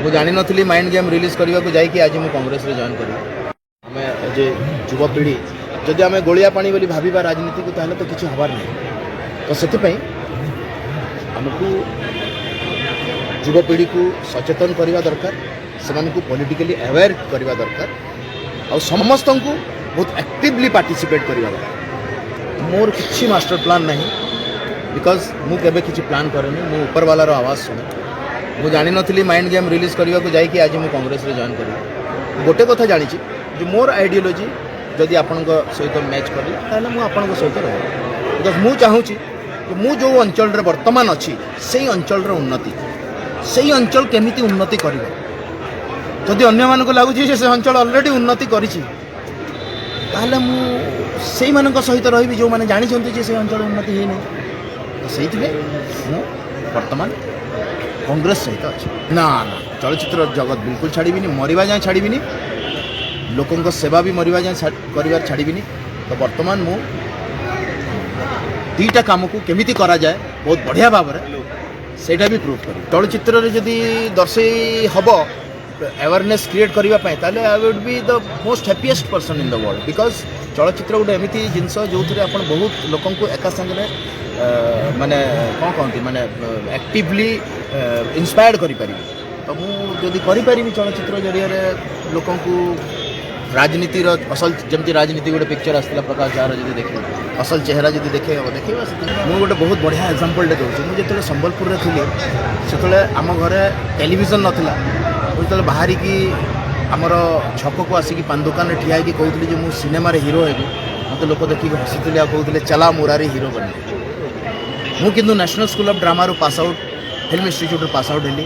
ମୁଁ ଜାଣିନଥିଲି mind game release କରିବାକୁ ଯାଇକି ଆଜି ମୁଁ କଂଗ୍ରେସରେ ଜଏନ୍ କରିବି। ଆମେ ଯେ ଯୁବପିଢ଼ି ଯଦି ଆମେ ଗୋଳିଆ ପାଣି ବୋଲି ଭାବିବା ରାଜନୀତିକୁ ତାହେଲେ ତ କିଛି ହେବାର ନାହିଁ। ତ ସେଥିପାଇଁ ଆମକୁ ଯୁବପିଢ଼ିକୁ ସଚେତନ କରିବା ଦରକାର, ସେମାନଙ୍କୁ ପଲିଟିକାଲି ଆୱେର୍ କରିବା ଦରକାର, ଆଉ ସମସ୍ତଙ୍କୁ ବହୁତ ଆକ୍ଟିଭଲି ପାର୍ଟିସିପେଟ୍ କରିବା ଦରକାର। ମୋର କିଛି ମାଷ୍ଟର ପ୍ଲାନ୍ ନାହିଁ, ବିକଜ ମୁଁ କେବେ କିଛି ପ୍ଲାନ୍ କରେନି, ମୁଁ ଉପରବାଲାର ଆୱାଜ ଶୁଣେ। ମୁଁ ଜାଣିନଥିଲି ମାଇଣ୍ଡ ଗେମ୍ ରିଲିଜ୍ କରିବାକୁ ଯାଇକି ଆଜି ମୁଁ କଂଗ୍ରେସରେ ଜଏନ୍ କରିବି। ଗୋଟେ କଥା ଜାଣିଛି ଯେ ମୋର ଆଇଡ଼ିଓଲୋଜି ଯଦି ଆପଣଙ୍କ ସହିତ ମ୍ୟାଚ୍ କରିଲା ତାହେଲେ ମୁଁ ଆପଣଙ୍କ ସହିତ ରହିବି। ବିକଜ ମୁଁ ଚାହୁଁଛି ଯେ ମୁଁ ଯେଉଁ ଅଞ୍ଚଳରେ ବର୍ତ୍ତମାନ ଅଛି ସେଇ ଅଞ୍ଚଳର ଉନ୍ନତି, ସେଇ ଅଞ୍ଚଳ କେମିତି ଉନ୍ନତି କରିବ। ଯଦି ଅନ୍ୟମାନଙ୍କୁ ଲାଗୁଛି ଯେ ସେ ଅଞ୍ଚଳ ଅଲରେଡ଼ି ଉନ୍ନତି କରିଛି ତାହେଲେ ମୁଁ ସେଇମାନଙ୍କ ସହିତ ରହିବି ଯେଉଁମାନେ ଜାଣିଛନ୍ତି ଯେ ସେ ଅଞ୍ଚଳ ଉନ୍ନତି ହେଇନାହିଁ। ସେଇଥିପାଇଁ ମୁଁ ବର୍ତ୍ତମାନ କଂଗ୍ରେସ ସହିତ ଅଛି। ନା ନା, ଚଳଚ୍ଚିତ୍ର ଜଗତ ବିଲକୁଲ ଛାଡ଼ିବିନି, ମରିବା ଯାଏଁ ଛାଡ଼ିବିନି, ଲୋକଙ୍କ ସେବା ବି ମରିବା ଯାଏଁ କରିବାର ଛାଡ଼ିବିନି। ତ ବର୍ତ୍ତମାନ ମୁଁ ଦୁଇଟା କାମକୁ କେମିତି କରାଯାଏ ବହୁତ ବଢ଼ିଆ ଭାବରେ ସେଇଟା ବି ପ୍ରୁଭ୍ କରିବି। ଚଳଚ୍ଚିତ୍ରରେ ଯଦି ଦର୍ଶେଇ ହେବ awareness କ୍ରିଏଟ୍ କରିବା ପାଇଁ ତାହେଲେ I would B the most happiest person in the world. Because ଚଳଚ୍ଚିତ୍ର ଗୋଟେ ଏମିତି ଜିନିଷ ଯେଉଁଥିରେ ଆପଣ ବହୁତ ଲୋକଙ୍କୁ ଏକା ସାଙ୍ଗରେ ମାନେ କ'ଣ କହନ୍ତି ମାନେ ଆକ୍ଟିଭଲି ଇନ୍ସପାୟାର୍ଡ କରିପାରିବେ। ତ ମୁଁ ଯଦି କରିପାରିବି ଚଳଚ୍ଚିତ୍ର ଜରିଆରେ ଲୋକଙ୍କୁ ରାଜନୀତିର ଅସଲ, ଯେମିତି ରାଜନୀତି ଗୋଟେ ପିକ୍ଚର ଆସିଥିଲା ପ୍ରକାଶ ଝାର, ଯଦି ଦେଖିବେ ଅସଲ ଚେହେରା ଯଦି ଦେଖେଇବା ମୁଁ ଗୋଟେ ବହୁତ ବଢ଼ିଆ ଏକ୍ଜାମ୍ପଲ୍ଟେ ଦେଉଛି। ମୁଁ ଯେତେବେଳେ ସମ୍ବଲପୁରରେ ଥିଲି ସେତେବେଳେ ଆମ ଘରେ ଟେଲିଭିଜନ୍ ନଥିଲା। ମୁଁ ଯେତେବେଳେ ବାହାରିକି ଆମର ଛକକୁ ଆସିକି ପାନ ଦୋକାନରେ ଠିଆ ହେଇକି କହୁଥିଲି ଯେ ମୁଁ ସିନେମାରେ ହିରୋ ହେବି, ମୋତେ ଲୋକ ଦେଖିକି ହସିଥିଲେ ଆଉ କହୁଥିଲେ ଚାଲା ମୁରାରୀ ହିରୋ ବନି। ମୁଁ କିନ୍ତୁ ନ୍ୟାସନାଲ୍ ସ୍କୁଲ୍ ଅଫ୍ ଡ୍ରାମାରୁ ପାସ୍ ଆଉଟ୍, ଫିଲ୍ମ ଇନଷ୍ଟିଚ୍ୟୁଟ୍ରୁ ପାସ୍ ଆଉଟ୍ ହେଲି,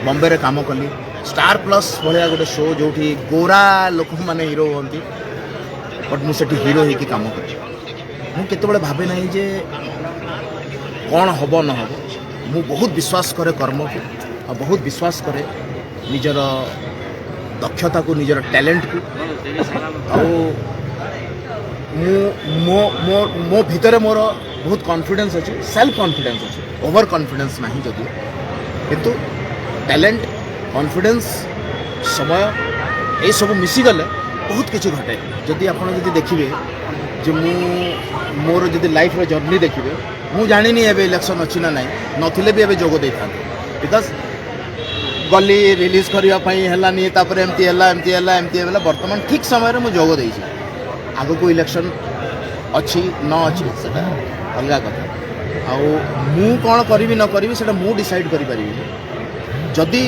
ବମ୍ବେରେ କାମ କଲି। ଷ୍ଟାର୍ ପ୍ଲସ୍ ଭଳିଆ ଗୋଟେ ଶୋ ଯେଉଁଠି ଗୋରା ଲୋକମାନେ ହିରୋ ହୁଅନ୍ତି, ବଟ୍ ମୁଁ ସେଠି ହିରୋ ହେଇକି କାମ କଲି। ମୁଁ କେତେବେଳେ ଭାବେ ନାହିଁ ଯେ କ'ଣ ହେବ ନ ହେବ। ମୁଁ ବହୁତ ବିଶ୍ୱାସ କରେ କର୍ମକୁ, ଆଉ ବହୁତ ବିଶ୍ୱାସ କରେ ନିଜର ଦକ୍ଷତାକୁ, ନିଜର ଟ୍ୟାଲେଣ୍ଟକୁ। ଆଉ ମୋ ଭିତରେ ମୋର ବହୁତ କନଫିଡେନ୍ସ ଅଛି, ସେଲ୍ଫ କନଫିଡେନ୍ସ ଅଛି, ଓଭର କନଫିଡେନ୍ସ ନାହିଁ ଯଦିଓ, କିନ୍ତୁ ଟ୍ୟାଲେଣ୍ଟ, କନଫିଡେନ୍ସ, ସମୟ ଏସବୁ ମିଶିଗଲେ ବହୁତ କିଛି ଘଟେ। ଯଦି ଆପଣ ଯଦି ଦେଖିବେ ଯେ ମୋର ଯଦି ଲାଇଫ୍ର ଜର୍ଣ୍ଣି ଦେଖିବେ, ମୁଁ ଜାଣିନି ଏବେ ଇଲେକ୍ସନ୍ ଅଛି ନା ନାହିଁ, ନଥିଲେ ବି ଏବେ ଯୋଗ ଦେଇଥାନ୍ତି। ବିକଜ ଗଲି ରିଲିଜ୍ କରିବା ପାଇଁ ହେଲାନି, ତାପରେ ଏମିତି ହେଲା। ବର୍ତ୍ତମାନ ଠିକ୍ ସମୟରେ ମୁଁ ଯୋଗ ଦେଇଛି। ଆଗକୁ ଇଲେକ୍ସନ୍ ଅଛି ନ ଅଛି ସେଟା ଅଲଗା କଥା। ଆଉ ମୁଁ କ'ଣ କରିବି ନ କରିବି ସେଟା ମୁଁ ଡିସାଇଡ଼୍ କରିପାରିବିନି। ଯଦି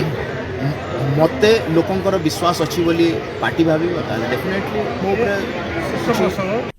ମୋତେ ଲୋକଙ୍କର ବିଶ୍ୱାସ ଅଛି ବୋଲି ପାର୍ଟି ଭାବିବ ତାହେଲେ ଡେଫିନେଟଲି ମୋ ଉପରେ